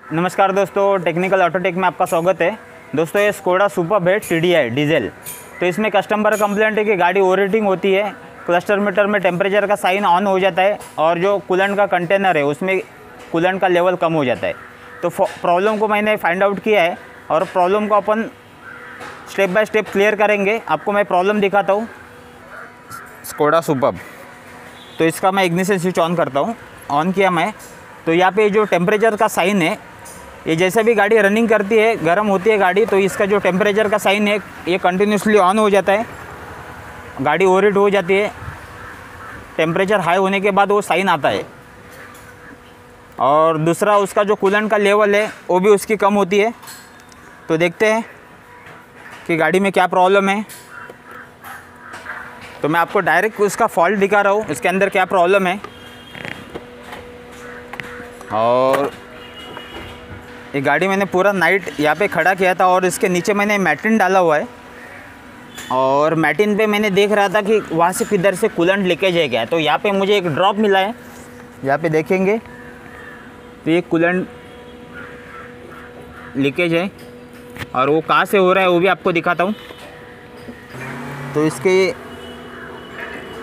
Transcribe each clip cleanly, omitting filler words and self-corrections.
नमस्कार दोस्तों, technical Autotech में आपका स्वागत है। दोस्तों ये स्कोडा सुपर्ब है TDI डीजल। तो इसमें कस्टमर कंप्लेंट है कि गाड़ी ओवरहीटिंग होती है, क्लस्टर मीटर में टेम्परेचर का साइन ऑन हो जाता है और जो कूलेंट का कंटेनर है उसमें कूलेंट का लेवल कम हो जाता है। तो प्रॉब्लम को मैंने फाइंड आउट किया है और प्रॉब्लम को अपन स्टेप बाय स्टेप क्लियर करेंगे। आपको मैं प्रॉब्लम दिखाता हूँ। स्कोडा सुपर्ब, तो इसका मैं इग्निशन स्विच ऑन करता हूँ। ऑन किया मैं, तो यहाँ पे जो टेम्परेचर का साइन है, ये जैसे भी गाड़ी रनिंग करती है, गर्म होती है गाड़ी, तो इसका जो टेम्परेचर का साइन है ये कंटिन्यूसली ऑन हो जाता है। गाड़ी ओवरहीट हो जाती है, टेम्परेचर हाई होने के बाद वो साइन आता है। और दूसरा, उसका जो कूलेंट का लेवल है वो भी उसकी कम होती है। तो देखते हैं कि गाड़ी में क्या प्रॉब्लम है। तो मैं आपको डायरेक्ट उसका फॉल्ट दिखा रहा हूँ, इसके अंदर क्या प्रॉब्लम है। और ये गाड़ी मैंने पूरा नाइट यहाँ पे खड़ा किया था और इसके नीचे मैंने मैटिन डाला हुआ है। और मैटिन पे मैंने देख रहा था कि वहाँ से किधर से कूलेंट लीकेज है क्या। तो यहाँ पे मुझे एक ड्रॉप मिला है, यहाँ पे देखेंगे तो ये कूलेंट लीकेज है और वो कहाँ से हो रहा है वो भी आपको दिखाता हूँ। तो इसके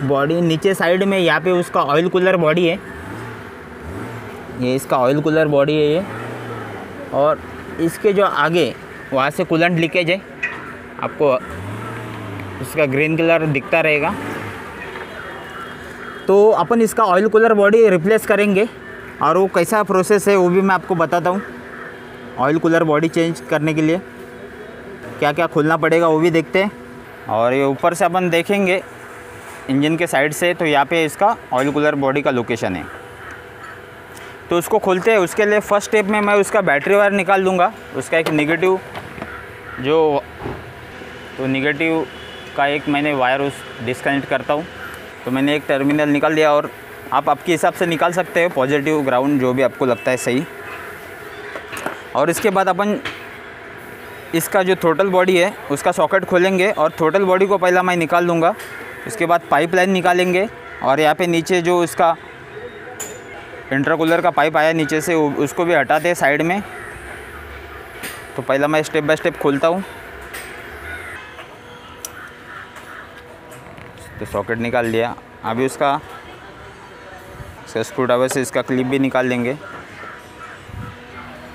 बॉडी नीचे साइड में यहाँ पे उसका ऑयल कूलर बॉडी है, ये इसका ऑयल कूलर बॉडी है ये। और इसके जो आगे वहाँ से कूलेंट लीकेज है, आपको इसका ग्रीन कलर दिखता रहेगा। तो अपन इसका ऑयल कूलर बॉडी रिप्लेस करेंगे और वो कैसा प्रोसेस है वो भी मैं आपको बताता हूँ। ऑयल कूलर बॉडी चेंज करने के लिए क्या क्या खोलना पड़ेगा वो भी देखते हैं। और ये ऊपर से अपन देखेंगे इंजन के साइड से, तो यहाँ पे इसका ऑयल कूलर बॉडी का लोकेशन है। तो उसको खोलते हैं। उसके लिए फ़र्स्ट स्टेप में मैं उसका बैटरी वायर निकाल दूँगा। उसका एक नेगेटिव तो नेगेटिव का एक मैंने वायर उस डिस्कनेक्ट करता हूँ। तो मैंने एक टर्मिनल निकाल दिया और आप आपके हिसाब से निकाल सकते हो, पॉजिटिव ग्राउंड जो भी आपको लगता है सही। और इसके बाद अपन इसका जो थ्रोटल बॉडी है उसका सॉकेट खोलेंगे और थ्रोटल बॉडी को पहला मैं निकाल दूँगा। उसके बाद पाइपलाइन निकालेंगे और यहाँ पे नीचे जो उसका इंटरकूलर का पाइप आया नीचे से उसको भी हटाते हैं साइड में। तो पहला मैं स्टेप बाय स्टेप खोलता हूँ। तो सॉकेट निकाल लिया। अभी उसका स्क्रू ड्राइवर से इसका क्लिप भी निकाल लेंगे।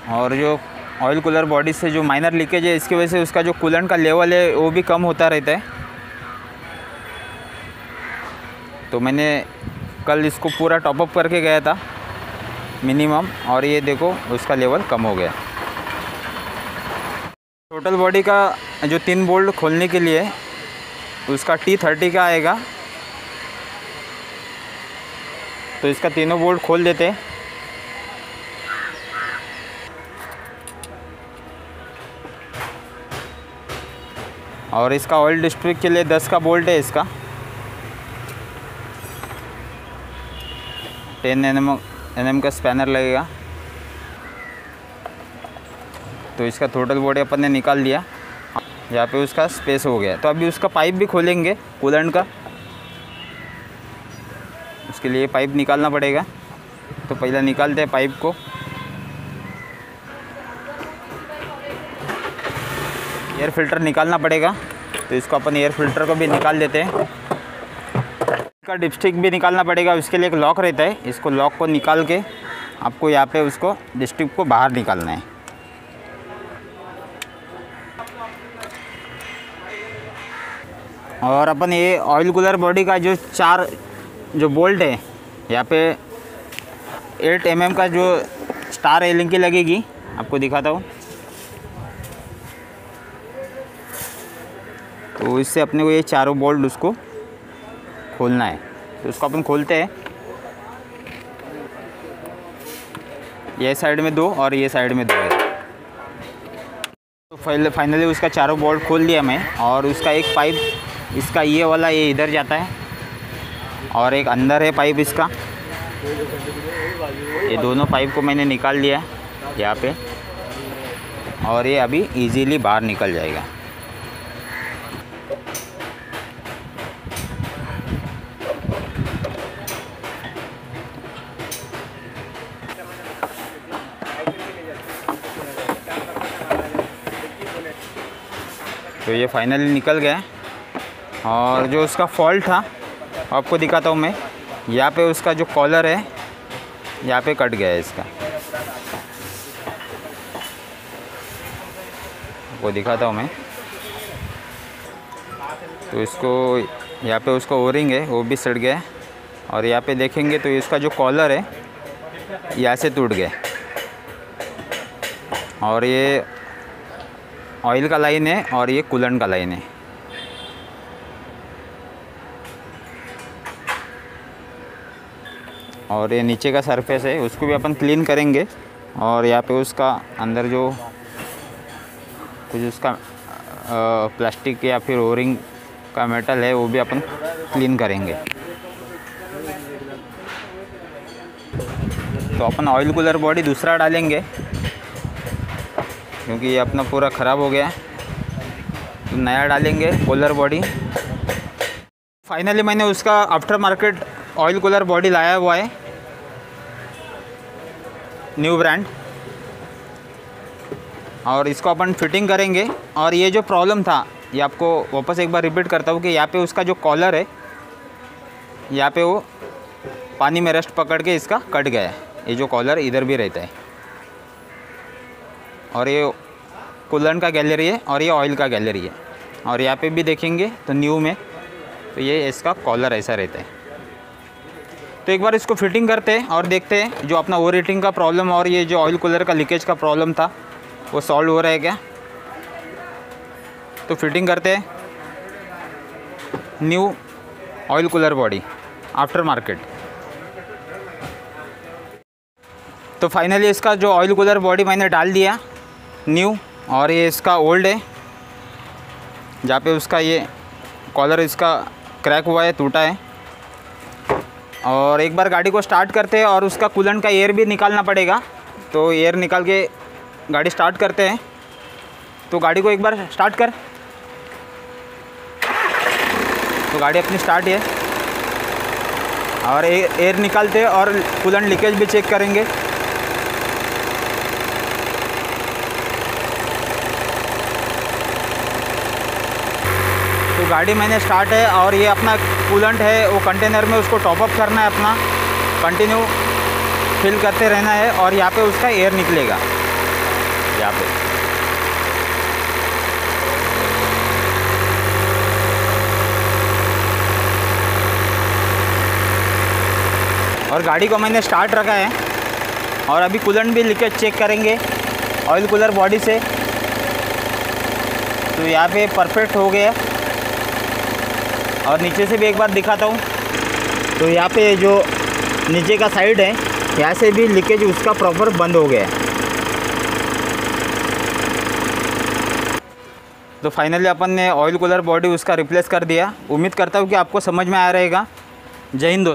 और जो ऑयल कूलर बॉडी से जो माइनर लीकेज है, इसकी वजह से उसका जो कूलेंट का लेवल है वो भी कम होता रहता है। तो मैंने कल इसको पूरा टॉपअप करके गया था मिनिमम, और ये देखो उसका लेवल कम हो गया। टोटल बॉडी का जो 3 बोल्ट खोलने के लिए उसका T30 का आएगा। तो इसका तीनों बोल्ट खोल देते हैं। और इसका ऑयल डिस्ट्रिक्ट के लिए 10 का बोल्ट है। इसका 10 mm का स्पैनर लगेगा। तो इसका टोटल बॉडी अपन ने निकाल दिया। यहाँ पे उसका स्पेस हो गया। तो अभी उसका पाइप भी खोलेंगे कूलेंट का। उसके लिए पाइप निकालना पड़ेगा। तो पहला निकालते हैं पाइप को। एयर फिल्टर निकालना पड़ेगा, तो इसको अपन एयर फिल्टर को भी निकाल देते हैं। इसका डिस्ट्रिक भी निकालना पड़ेगा। उसके लिए एक लॉक रहता है, इसको लॉक को निकाल के आपको यहाँ पे उसको डिस्ट्रिक को बाहर निकालना है। और अपन ये ऑयल कूलर बॉडी का जो 4 जो बोल्ट है, यहाँ पे 8 mm का जो स्टार रेलिंग की लगेगी, आपको दिखाता हूँ। तो इससे अपने को ये चारों बोल्ट उसको खोलना है। तो उसको अपन खोलते हैं। ये साइड में 2 और ये साइड में 2 है। तो फाइनली उसका चारों बोल्ट खोल दिया मैं। और उसका एक पाइप, इसका ये वाला, ये इधर जाता है और एक अंदर है पाइप इसका। ये दोनों पाइप को मैंने निकाल लिया यहाँ पे, और ये अभी इजीली बाहर निकल जाएगा। तो ये फाइनली निकल गया। और जो उसका फॉल्ट था आपको दिखाता हूँ मैं। यहाँ पे उसका जो कॉलर है यहाँ पे कट गया है इसका, वो दिखाता हूँ मैं। तो इसको यहाँ पे उसका ओरिंग है वो भी सड़ गया है। और यहाँ पे देखेंगे तो इसका जो कॉलर है यहाँ से टूट गया। और ये ऑयल का लाइन है और ये कूलेंट का लाइन है। और ये नीचे का सरफेस है उसको भी अपन क्लीन करेंगे। और यहाँ पे उसका अंदर जो कुछ उसका प्लास्टिक या फिर ओरिंग का मेटल है वो भी अपन क्लीन करेंगे। तो अपन ऑयल कूलर बॉडी दूसरा डालेंगे क्योंकि ये अपना पूरा ख़राब हो गया। तो नया डालेंगे कूलर बॉडी। फाइनली मैंने उसका after market oil cooler body लाया हुआ है, न्यू ब्रांड। और इसको अपन फिटिंग करेंगे। और ये जो प्रॉब्लम था ये आपको वापस एक बार रिपीट करता हूँ कि यहाँ पे उसका जो कॉलर है यहाँ पे वो पानी में रस्ट पकड़ के इसका कट गया है। ये जो कॉलर इधर भी रहता है। और ये कूलेंट का गैलरी है और ये ऑयल का गैलरी है। और यहाँ पे भी देखेंगे तो न्यू में तो ये इसका कॉलर ऐसा रहता है। तो एक बार इसको फिटिंग करते हैं और देखते हैं जो अपना ओवर हीटिंग का प्रॉब्लम और ये जो ऑयल कूलर का लीकेज का प्रॉब्लम था वो सॉल्व हो रहा है क्या। तो फिटिंग करते हैं new oil cooler body after market. तो फाइनली इसका जो ऑयल कूलर बॉडी मैंने डाल दिया न्यू। और ये इसका ओल्ड है जहाँ पे उसका ये कॉलर इसका क्रैक हुआ है, टूटा है। और एक बार गाड़ी को स्टार्ट करते हैं और उसका कूलेंट का एयर भी निकालना पड़ेगा। तो एयर निकाल के गाड़ी स्टार्ट करते हैं। तो गाड़ी को एक बार स्टार्ट कर। तो गाड़ी अपनी स्टार्ट है और एयर निकालते हैं और कूलेंट लीकेज भी चेक करेंगे। तो गाड़ी मैंने स्टार्ट है और ये अपना कूलेंट है वो कंटेनर में उसको टॉप अप करना है अपना, कंटिन्यू फिल करते रहना है। और यहाँ पे उसका एयर निकलेगा यहाँ पे। और गाड़ी को मैंने स्टार्ट रखा है और अभी कूलेंट भी लीकेज चेक करेंगे ऑयल कूलर बॉडी से। तो यहाँ पे परफेक्ट हो गया। और नीचे से भी एक बार दिखाता हूँ। तो यहाँ पे जो नीचे का साइड है यहाँ से भी लीकेज उसका प्रॉपर बंद हो गया है। तो फाइनली अपन ने ऑयल कूलर बॉडी उसका रिप्लेस कर दिया। उम्मीद करता हूँ कि आपको समझ में आ रहेगा। जय हिंद दोस्तों।